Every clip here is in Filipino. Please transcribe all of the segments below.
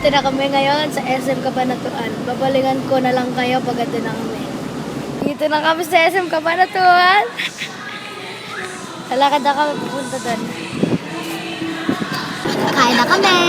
Nandito na kami ngayon sa SM Cabanatuan. Babalingan ko na lang kayo pag ito na kami. Dito na kami sa SM Cabanatuan. Lalakad na kami pupunta doon. Kain na kami!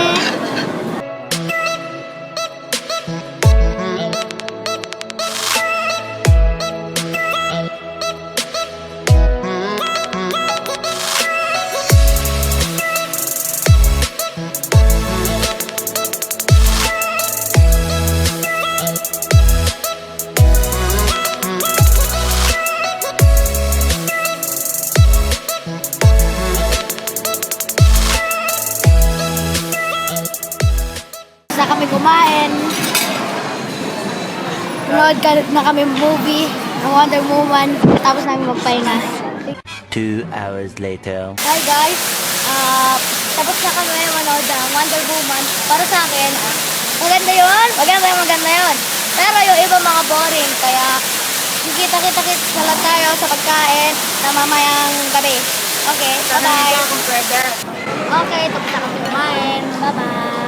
Na kami kumain. Nood na kami movie ng Wonder Woman. Tapos namin magpahinga. 2 hours later. Hi guys! Tapos na kami manood ng Wonder Woman. Para sa akin, maganda yun. Maganda yun. Pero yung iba mga boring. Kaya kita na lang tayo sa pagkain na mamayang gabi. Okay, bye-bye. Okay, tapos na kami kumain. Bye-bye.